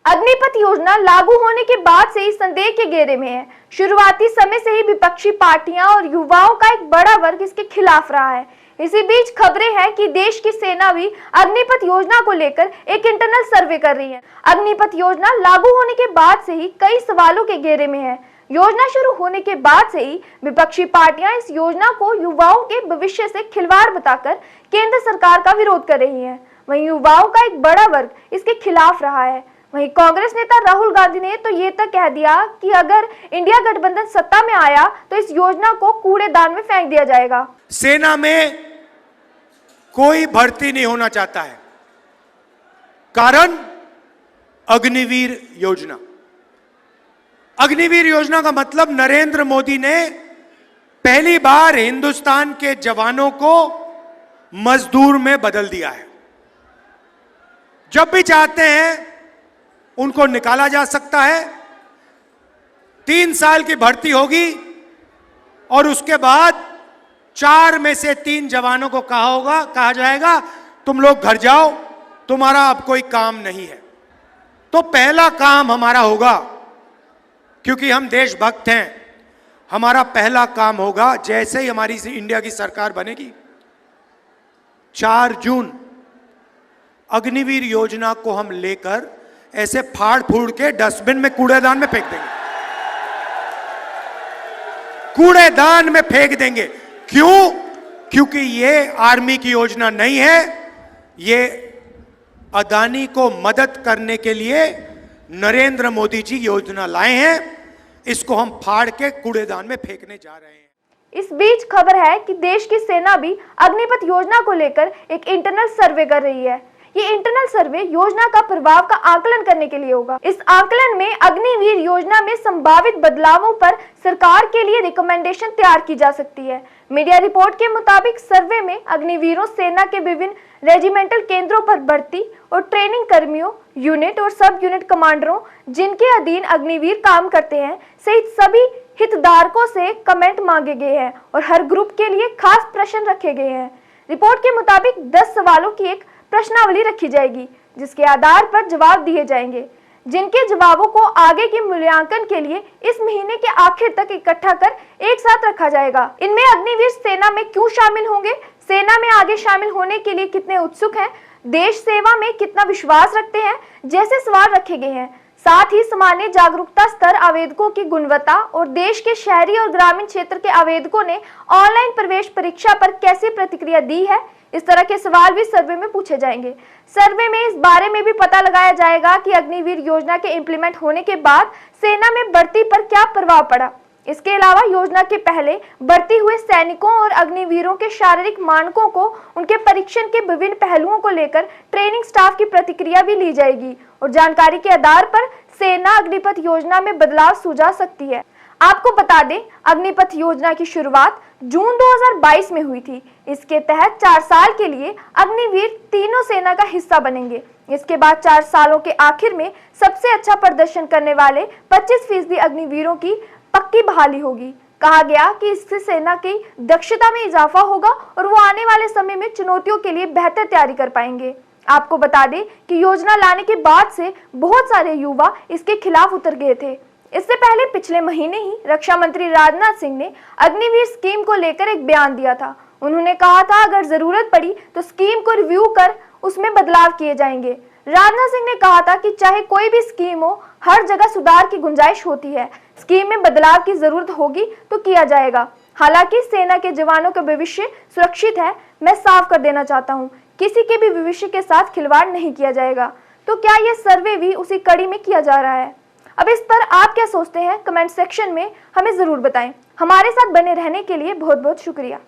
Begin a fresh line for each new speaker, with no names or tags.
अग्निपथ योजना लागू होने के बाद से ही संदेह के घेरे में है। शुरुआती समय से ही विपक्षी पार्टियां और युवाओं का एक बड़ा वर्ग इसके खिलाफ रहा है। इसी बीच खबरें हैं कि देश की सेना भी अग्निपथ योजना को लेकर एक इंटरनल सर्वे कर रही है। अग्निपथ योजना लागू होने के बाद से ही कई सवालों के घेरे में है। योजना शुरू होने के बाद से ही विपक्षी पार्टियां इस योजना को युवाओं के भविष्य से खिलवाड़ बताकर केंद्र सरकार का विरोध कर रही हैं। वहीं युवाओं का एक बड़ा वर्ग इसके खिलाफ रहा है। वहीं कांग्रेस नेता राहुल गांधी ने तो ये तक कह दिया कि अगर इंडिया गठबंधन सत्ता में आया तो इस योजना को कूड़ेदान में फेंक दिया जाएगा।
सेना में कोई भर्ती नहीं होना चाहता है, कारण अग्निवीर योजना। अग्निवीर योजना का मतलब नरेंद्र मोदी ने पहली बार हिंदुस्तान के जवानों को मजदूर में बदल दिया है। जब भी चाहते हैं उनको निकाला जा सकता है। 3 साल की भर्ती होगी और उसके बाद 4 में से 3 जवानों को कहा जाएगा तुम लोग घर जाओ, तुम्हारा अब कोई काम नहीं है। तो पहला काम हमारा होगा, क्योंकि हम देशभक्त हैं, हमारा पहला काम होगा जैसे ही हमारी इंडिया की सरकार बनेगी 4 जून अग्निवीर योजना को हम लेकर ऐसे फाड़ फूड़ के डस्टबिन में कूड़ेदान में फेंक देंगे। कूड़ेदान में फेंक देंगे। क्यों? क्योंकि ये आर्मी की योजना नहीं है, ये अदानी को मदद करने के लिए नरेंद्र मोदी जी योजना लाए हैं। इसको हम फाड़ के कूड़ेदान में फेंकने जा रहे हैं।
इस बीच खबर है कि देश की सेना भी अग्निपथ योजना को लेकर एक इंटरनल सर्वे कर रही है। ये इंटरनल सर्वे योजना का प्रभाव का आकलन करने के लिए होगा। इस आकलन में अग्निवीर योजना में संभावित बदलावों पर सरकार के लिए रिकमेंडेशन तैयार की जा सकती है। मीडिया रिपोर्ट के मुताबिक सर्वे में अग्निवीरों, सेना के विभिन्न रेजिमेंटल केंद्रों पर भर्ती और ट्रेनिंग कर्मियों, यूनिट और सब यूनिट कमांडरों जिनके अधीन अग्निवीर काम करते हैं सहित सभी हितधारकों से कमेंट मांगे गए हैं और हर ग्रुप के लिए खास प्रश्न रखे गए हैं। रिपोर्ट के मुताबिक 10 सवालों की एक प्रश्नावली रखी जाएगी जिसके आधार पर जवाब दिए जाएंगे, जिनके जवाबों को आगे के मूल्यांकन के लिए इस महीने के आखिर तक इकट्ठा कर एक साथ रखा जाएगा। इनमें अग्निवीर सेना में क्यों शामिल होंगे, सेना में आगे शामिल होने के लिए कितने उत्सुक हैं, देश सेवा में कितना विश्वास रखते हैं जैसे सवाल रखे गए हैं। साथ ही सामान्य जागरूकता स्तर, आवेदकों की गुणवत्ता और देश के शहरी और ग्रामीण क्षेत्र के आवेदकों ने ऑनलाइन प्रवेश परीक्षा पर कैसी प्रतिक्रिया दी है, इस तरह के सवाल भी सर्वे में पूछे जाएंगे। सर्वे में इस बारे में भी पता लगाया जाएगा कि अग्निवीर योजना के इम्प्लीमेंट होने के बाद सेना में भर्ती पर क्या प्रभाव पड़ा। इसके अलावा योजना के पहले भर्ती हुए सैनिकों और अग्निवीरों के शारीरिक मानकों को, उनके परीक्षण के विभिन्न पहलुओं को लेकर ट्रेनिंग स्टाफ की प्रतिक्रिया भी ली जाएगी और जानकारी के आधार पर सेना अग्निपथ योजना में बदलाव सुझा सकती है। आपको बता दें, अग्निपथ योजना की शुरुआत जून 2022 में हुई थी। इसके तहत 4 साल के लिए अग्निवीर तीनों सेना का हिस्सा बनेंगे। इसके बाद 4 सालों के आखिर में सबसे अच्छा प्रदर्शन करने वाले 25% अग्निवीरों की पक्की बहाली होगी। कहा गया कि इससे सेना की दक्षता में इजाफा होगा और वो आने वाले समय में चुनौतियों के लिए बेहतर तैयारी कर पाएंगे। आपको बता दें कि योजना लाने के बाद से बहुत सारे युवा इसके खिलाफ उतर गए थे। इससे पहले पिछले महीने ही रक्षा मंत्री राजनाथ सिंह ने अग्निवीर स्कीम को लेकर एक बयान दिया था। उन्होंने कहा था अगर जरूरत पड़ी तो स्कीम को रिव्यू कर उसमें बदलाव किए जाएंगे। राजनाथ सिंह ने कहा था कि चाहे कोई भी स्कीम हो, हर जगह सुधार की गुंजाइश होती है। स्कीम में बदलाव की जरूरत होगी तो किया जाएगा। हालांकि सेना के जवानों का भविष्य सुरक्षित है। मैं साफ कर देना चाहता हूँ, किसी के भी भविष्य के साथ खिलवाड़ नहीं किया जाएगा। तो क्या यह सर्वे भी उसी कड़ी में किया जा रहा है? अब इस पर आप क्या सोचते हैं? कमेंट सेक्शन में हमें जरूर बताएं। हमारे साथ बने रहने के लिए बहुत बहुत शुक्रिया।